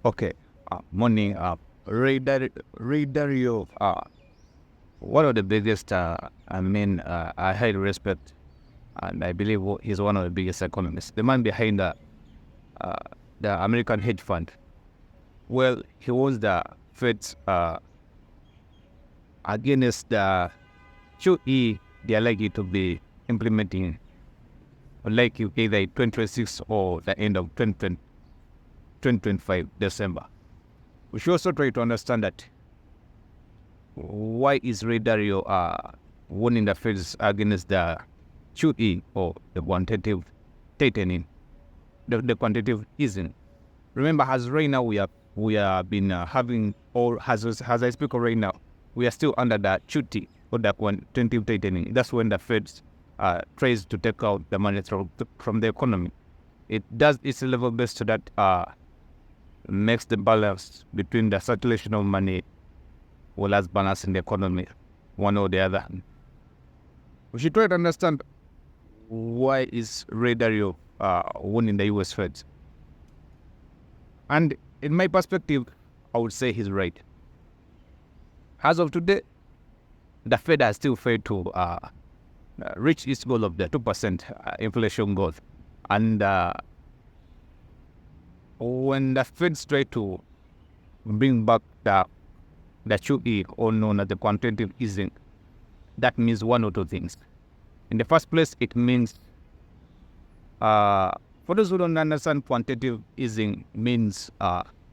Okay. Morning. Dario. One of the biggest, I highly respect, and I believe he's one of the biggest economists. The man behind uh, the American hedge fund. Well, he was the Fed's against the QE they are likely to be implementing, like either 2026 or the end of 2025 December. We should also try to understand that why is Ray Dalio warning the Feds against the QE or the quantitative tightening, the quantitative easing. Remember, as right now we have been having, or as I speak right now, we are still under the QT or the quantitative tightening. That's when the Feds tries to take out the money from the economy. It does its level best so that makes the balance between the circulation of money well as balancing the economy, one or the other. We should try to understand why is Ray Dalio winning the US Fed. And in my perspective, I would say he's right. As of today, the Fed has still failed to reach its goal of the 2% inflation goal. And when the Feds try to bring back the QE, or known as the quantitative easing, that means one or two things. In the first place, it means, for those who don't understand, quantitative easing means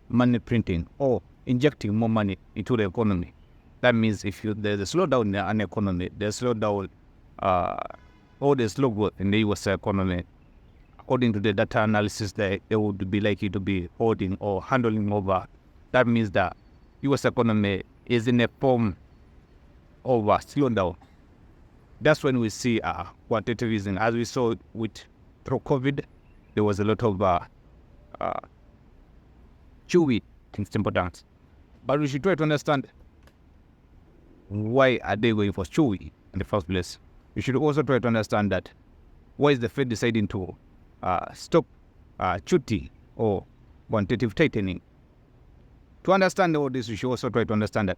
money printing or injecting more money into the economy. That means if there's a slowdown in an economy, there's slowdown or there's slow growth in the US economy, according to the data analysis that they would be likely to be holding or handling over, that means that US economy is in a form of a slowdown. That's when we see quantitative easing. As we saw through COVID, there was a lot of QE things important. But we should try to understand why are they going for QE in the first place. We should also try to understand that why is the Fed deciding to stop QT or quantitative tightening. To understand all this, we should also try to understand that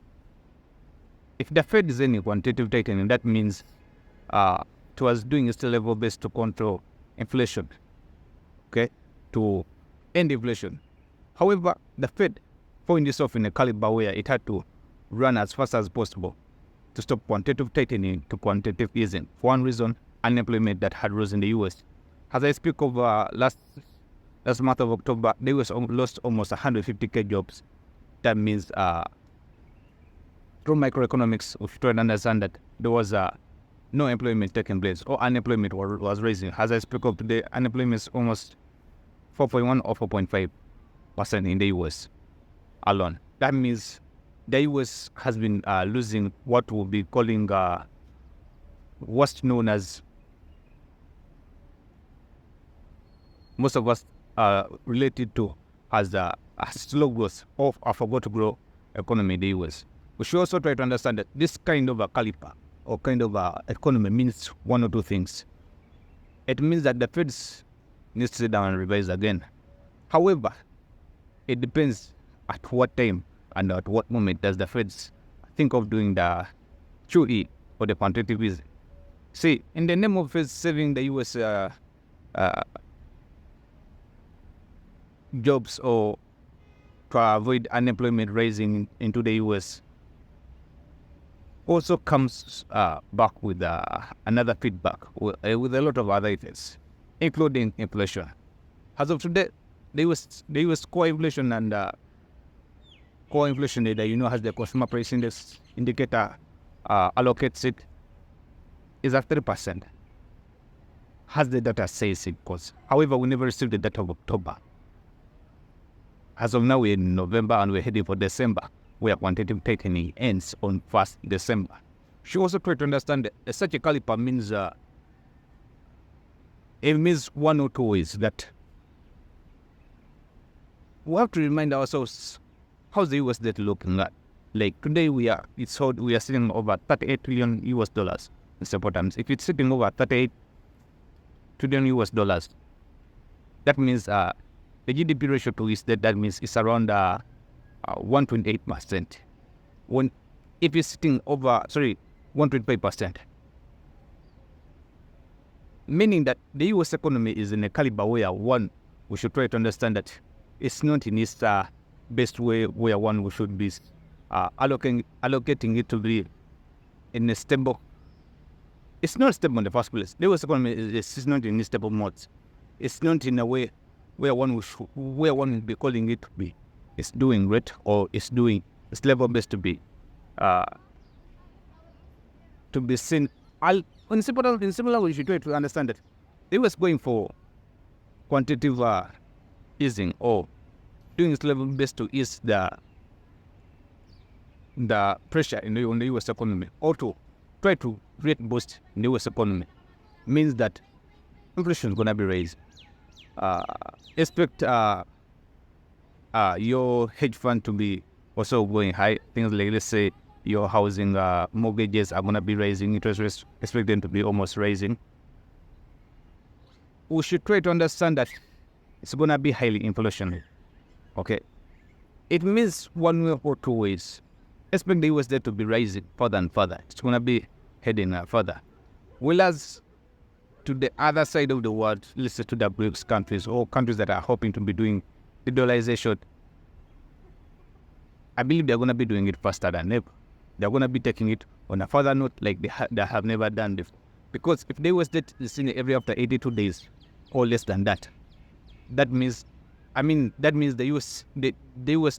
if the Fed is any quantitative tightening, that means it was doing its level best to control inflation, okay, to end inflation. However, the Fed found itself in a caliber where it had to run as fast as possible to stop quantitative tightening to quantitative easing. For one reason, unemployment that had risen in the US. As I speak of last month of October, the US lost almost 150,000 jobs. That means through microeconomics, we should understand that there was no employment taking place, or unemployment was rising. As I speak of today, unemployment is almost 4.1 or 4.5% in the US alone. That means the US has been losing what we'll be calling what's known as, most of us related to as a slow growth of a forgot to grow economy in the US. We should also try to understand that this kind of a caliber or kind of a economy means one or two things. It means that the Fed needs to sit down and revise again. However, it depends at what time and at what moment does the Fed think of doing the QE or the quantitative easing. See, in the name of saving the US jobs or to avoid unemployment rising into the US, also comes back with another feedback with a lot of other effects, including inflation. As of today, the US core inflation and core inflation data, has the consumer price index indicator allocates it, is at 3%. Has the data says it goes. However, we never received the data of October. As of now, we're in November and we're heading for December, where quantitative tightening ends on 1st December. She also tried to understand that such a caliper means it means one or two ways. That we have to remind ourselves, how's the US debt looking at? Like today we are sitting over 38 trillion US dollars in simple terms. If it's sitting over 38 trillion US dollars, that means the GDP ratio to its debt, that means it's around 128%. When if it's sitting over 125%, meaning that the US economy is in a caliber where we should try to understand that it's not in its best way where we should be allocating it to be in a stable. It's not stable in the first place. The US economy is not in a stable mode. It's not in a way where one will be calling it to be. It's doing great, or it's level best to be seen. In similar way, you should try to understand that they was going for quantitative easing, or doing its level best to ease the pressure on the US economy, or to try to create boost in the US economy, means that inflation is going to be raised. Expect your hedge fund to be also going high. Things like, let's say, your housing mortgages are going to be raising, interest rates expect them to be almost raising. We should try to understand that it's going to be highly inflationary. Okay, it means one way or two ways. Expect the US debt to be rising further and further. It's going to be heading further. Whereas to the other side of the world, let's say to the BRICS countries, or countries that are hoping to be doing the dollarization, I believe they're going to be doing it faster than ever. They're going to be taking it on a further note like they have never done before. Because if the US debt is seen every after 82 days or less than that, that means the US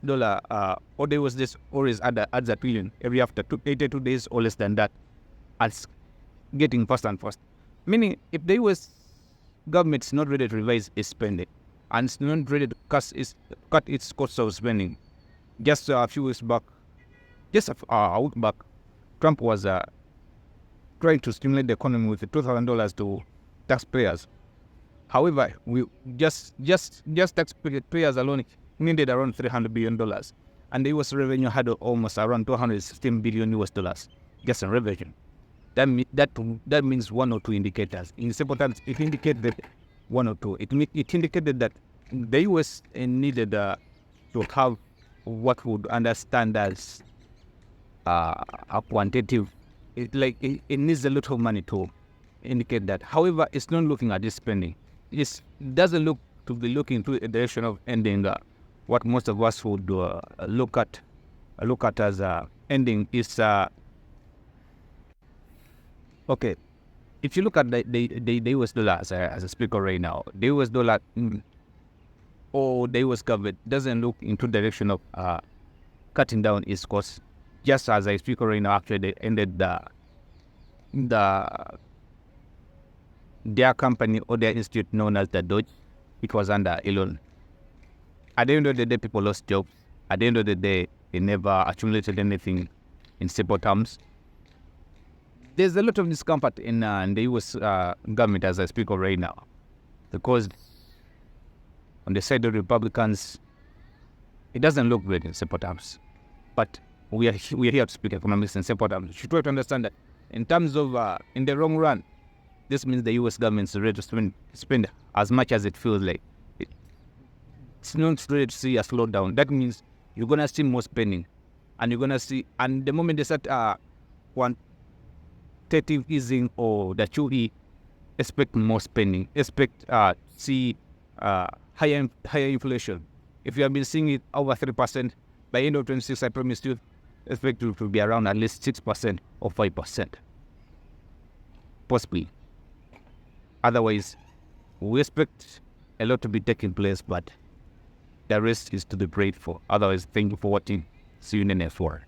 dollar or the US debt always adds a trillion every after 82 days or less than that. It's getting faster and faster. Meaning, if the US government is not ready to revise its spending and it's not ready to cut its cost of spending, just a few weeks back, a week back, Trump was trying to stimulate the economy with $2,000 to taxpayers. However, we just taxpayers alone needed around $300 billion, and the US revenue had almost around $216 billion US just in revenue. That means one or two indicators. In simple terms, it indicated one or two. It indicated that the US needed to have what would understand as a quantitative. It needs a lot of money to indicate that. However, it's not looking at this spending. It doesn't look to be looking into a direction of ending what most of us would look at as ending is. Okay, if you look at the US dollar as a speaker right now, the US dollar or the US government doesn't look into the direction of cutting down its costs. Just as I speak right now, actually they ended their company or their institute known as the Doge. It was under Elon. At the end of the day, people lost jobs. At the end of the day, they never accumulated anything in simple terms. There's a lot of discomfort in the US government as I speak of right now, because on the side of the Republicans, it doesn't look great in simple terms. But we are here to speak economics in simple terms. You should try to understand that in terms of in the long run, this means the US government is ready to spend as much as it feels like. It's not ready to see a slowdown. That means you're gonna see more spending, and you're gonna see. And the moment they start quantitative easing or the QE, expect more spending. Expect see higher inflation. If you have been seeing it over 3%, by end of 26, I promise you, expect it to be around at least 6% or 5%, possibly. Otherwise, we expect a lot to be taking place, but the rest is to be prayed for. Otherwise, thank you for watching. See you in the next one.